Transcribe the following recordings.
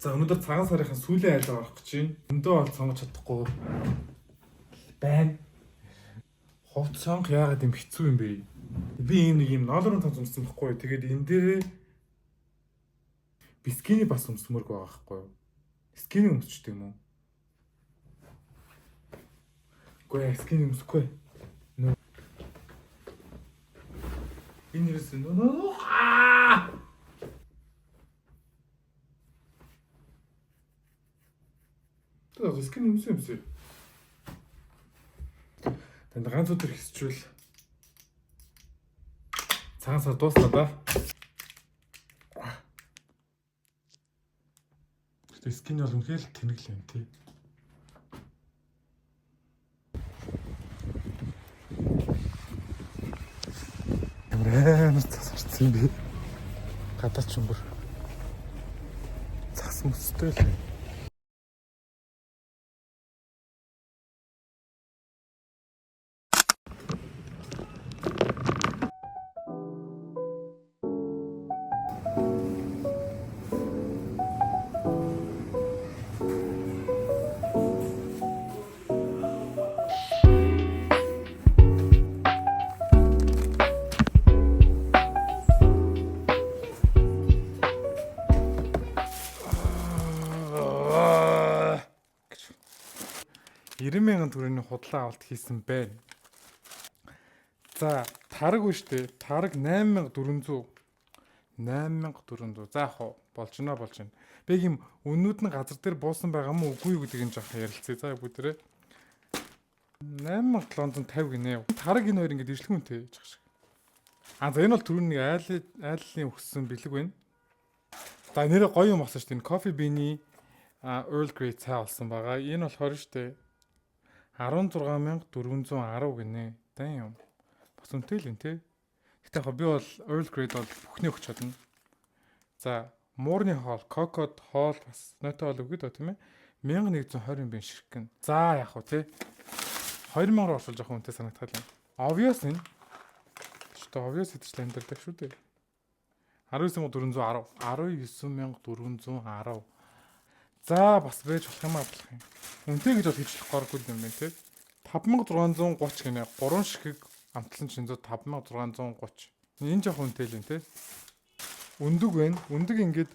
За өнөөдөр цагаан сарынхаа сүүлийн айлаа орох гэж байна. Өндөө бол сонгож чадахгүй байна. Ховт сонх яагаад юм хэцүү юм бэ? Би нэг юм ноолрон тонц өмсөн байхгүй. Тэгээд энэ дээрээ бискини бас өмсмөрг байгаа байхгүй юу? Скини өмсчтэй юм уу? Гүй скини өмсөхгүй. Энэ юусэн нөө тэгээ скини өмсөө. Танд ганц өдөр хэсчвэл цагаан сар дуусна да. Гэтэ скини бол үнэхээр л тэнэглэн тий. Ямар цасарсан би. Гадаа ч юм бүр цас мөстэй л. Төгрөгийн худлаа авалт хийсэн байна. За, тараг биш үү? Тараг 8400. 8400. За яг болж байна. Би юм өнүүд нь газар дээр буусан байгаа мó үгүй юу гэдгийг жоох ярилцъя. За бүгдээрээ 8750 гинэ. Тараг энэ хоёр ингэ дэвшлэх үнтэй яах шиг. За энэ бол түрүүний айлын өгсөн бэлэг байна. За нэрээ гоё юм болсон шүү дээ. Coffee Bean-ий Earl Grey цай олсон байгаа. Энэ болохоор шүү дээ 16410 гинэ. Дан юм. Бас үнэтэй л юм те. Гэтэ би бол Earl Grey бол бүхний өгч чадна. За, муурны хоол, кокод хоол бас нотой хоол өгöd тийм ээ. 1120 бин ширхгэн. За, яг уу те. 2000 руу оршуулж явах үнэтэй санагдах юм. Obvious энэ. Што obvious хэвчлэн амьддаг шүү дээ. 19410. 19410. За бас байж болох юм аа болох юм. Үнтэй гэж бол хийжлэх горгүй юм байна те. 5630 гинэ. 3 шихэг амтлан шинзөө 5630. Энэ жоох үнэтэй л юм те. Өндөг байна. Өндөг ингээд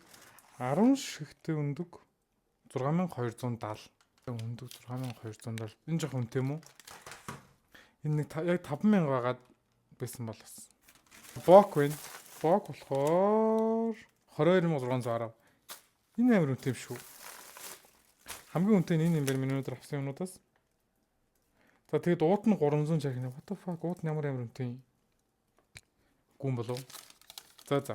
10 шихэгтэй өндөг 6270. Өндөг 6270. Энэ жоох үнэтэй юм уу? Энэ нэг яг 5000 байгаад байсан бол бас. Бок байна. Бок болохоор 22610. Энэ амар үнэтэй юм шүү. Хамгийн үнэтэй энэ юм байна миний өнөдөр авсан юмнуудаас. За тэгээд уут нь 300 жагна. What the fuck? Уут нь ямар үнэтэй юм? Гүн болов. За.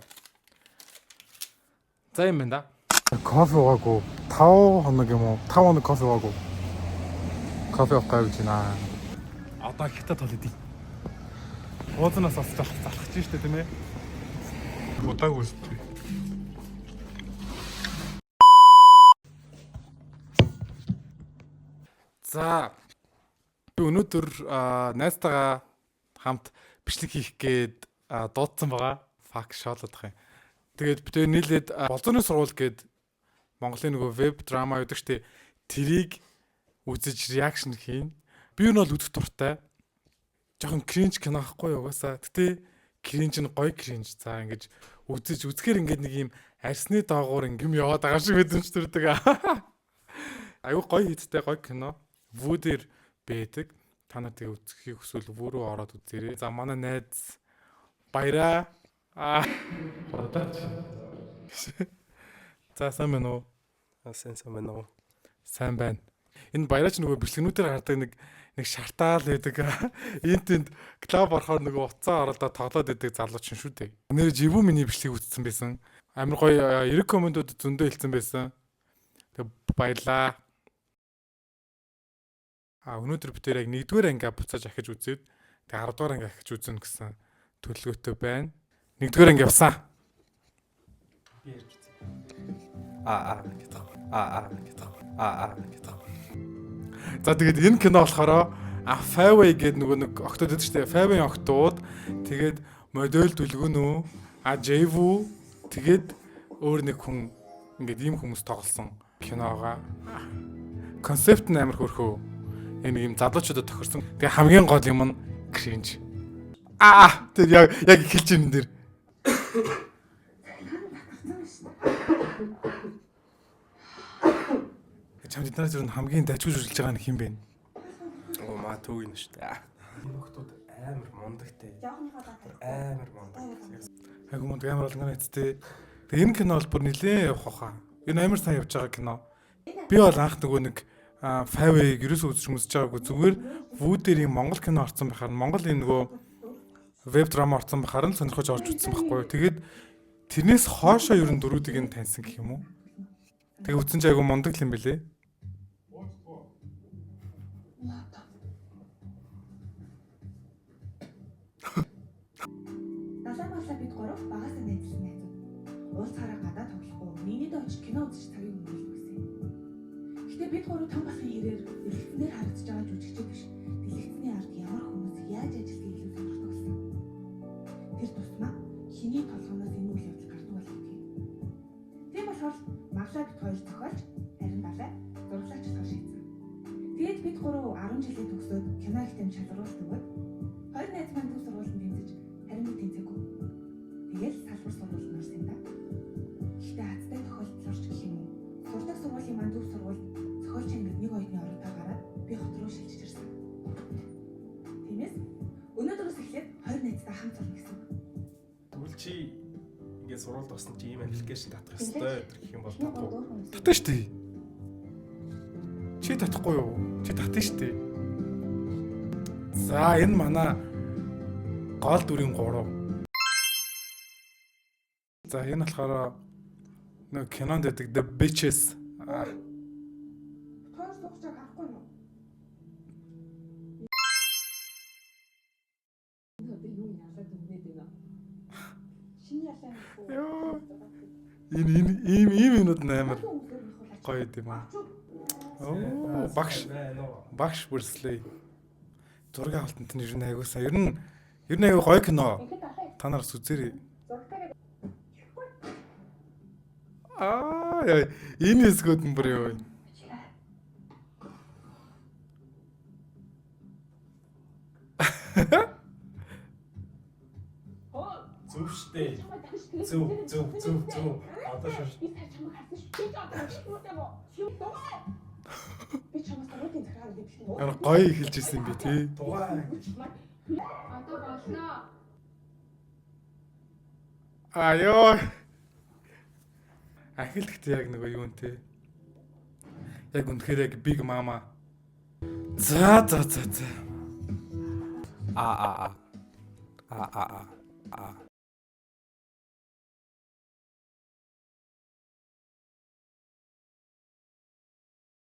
За юм байна да. Кофе уугаагүй 5 хоног юм уу? 5 хоног кофе уугаагүй. Кофе уухгүй гэж байна. Одоо хятад тол идэв. Уузнаас бас залхаж штэ тийм ээ. Удаагүй шүү. За би өнөөдөр найзтайгаа хамт бичлэг хийх гээд дуудсан байгаа. Фак шоолодох юм. Тэгээд бид нийлээд болзооны сургууль гээд Монголын нөгөө веб драма гэдэг штеп тэрийг үзэж реакшн хийн. Би юу нь бол үзэх дуртай. Жохон кринж кино ахгүй юу угаасаа. Гэтэ кринж нь гоё кринж. За ингэж үзэхээр ингээд нэг юм арсны доогуур юм яваад байгаа шиг мэдэн чүрдэг. Аюу гоё хийдтэй гоё кино. Вүүдэр байдаг. Та нар тэгээ үзэхийг хүсвэл вүү рүү ороод үзээрэй. За манай найз баяраа. За сайн байна уу? Сайн байна уу? Сайн байна. Энэ баяраач нөгөө бичлэгнүүдээр гардаг нэг шартаал байдаг. Энтэнд клуб орохоор нөгөө уцаа оролдоо тоглоод байдаг залууч шүү дээ. Нэр живүү миний бичлэгийг үзсэн байсан. Амар гоё эрэг комментууд зөндөө хэлсэн байсан. Тэг баярлаа. Өнөөдөр бид яг 1-р анги буцааж ахиж үзээд тэг 10-р анги ахиж үзнэ гэсэн төлөвлөгөөтэй байна. 1-р анги явсан. Би ярьж үзье. За тэгээд энэ кино болохоор Fairway гэдэг нөгөө нэг октод байдаг шүү дээ. Fairway октод тэгээд модель дүлгөнөө Jevu тэгээд өөр нэг хүн ингээд ийм хүмүүс тоглосон киногаа. Концепт нь амар хөрхөө. Энэ ийм залуучуудад тохирсон. Тэгээ хамгийн гол юм нь кринж. Тэр яг эхэлж байна энэ дэр. Чамд эднээс зөвхөн хамгийн дажгүй үржилж байгаа нь хэн бэ? Оо маа төгнө шүү дээ. Энэ хүмүүс амар мундагтэй. Амар мундаг. Айгу мундаг амар болгоно эцтэй. Тэгээ энэ кино бол бүр нилээн явах хаа. Энэ амар сайн явж байгаа кино. Би бол анх нөгөө нэг 5-ыг ерөөсөө үзэж байгаагүй зүгээр вүүдэрийн Монгол кино орсон байхаар Монгол энэ нөгөө веб драма орсон байхаар нь сонирхож орж үзсэн байхгүй юу. Тэгээд тэрнээс хоошоо ерөн дөрүүдийг нь таньсан гэх юм уу. Тэгээ үзсэн чи айгу мундаг юм бэлээ. Насаамаасаа бид гурав багасаа найзлсан найзууд. Уулзахаараа гадаа тоглохгүй, нийгмийн очиж кино үзэж цагийг өнгөрүүлсэн байсан. Гэтэ бид гурав том басны хэрээр дэлгэцнээр харагдаж байгаа жүжигчид биш. Дэлгэцний ард ямар хүмүүс яаж ажиллахыг илүү сонирхдог болсон. Тэр тусмаа хиний толгоноос энэ үйл явдал гардаг болох юм. Тийм болохоор мавлаа бид хоёр зохиолч, харин далай зурлаач тал шийдсэн. Тэгээд бид гурав 10 жилийн төгсөөд кино их тэм шалгаруулсан бод. Хоёр найз маань төв сургуульд тэмцэж харин би тэнцээгүй. Тэгэл салбар сургуульд орсон да. Гэхдээ хацтай тохиолдол орч гэх юм уу? Сурдаг сургуулийн маань төв сургуульд зохиолч ангид нэг оюутны оролдоо гараад би хот руу шилжиж ирсэн. Тиймээс өнөөдрөөс эхлээд хоёр найзтай хамт сурна гэсэн. Тэгвэл чи ингээд сурвалд болсон чи ийм аппликейшн татах ёстой гэх юм бол татахгүй. Татна шүү дээ. Чи татахгүй юу? Чи татна шүү дээ. За энэ манай гол дүрийн 3. За энэ болохоор нэг кинонд дэдэг The Bitches. Тоор суугчаа гарахгүй юу? Би юу яалаа дүнгээд байна. Шинэ ялаа Йоо. Ийм юмуд амар гоё юм аа. Оо багш бүрслээ. Зураг авалтанд нь ер нь айгуу сайн. Ер нь айгуу гоё кино. Та нараас үзээрэй. Яа, энэ эсгүүд нь бүр юу. Зөв штэ. Зөв. Одоо шаш. Би чамаас руудын захиргаанд дэвшин уу? Ямар гоё эхэлж ирсэн юм би тий. Тугаа. Одоо болно. Ёо. Ахилтгт яг нэг юу нэ. Яг үнэхээр яг Big Mama. За. А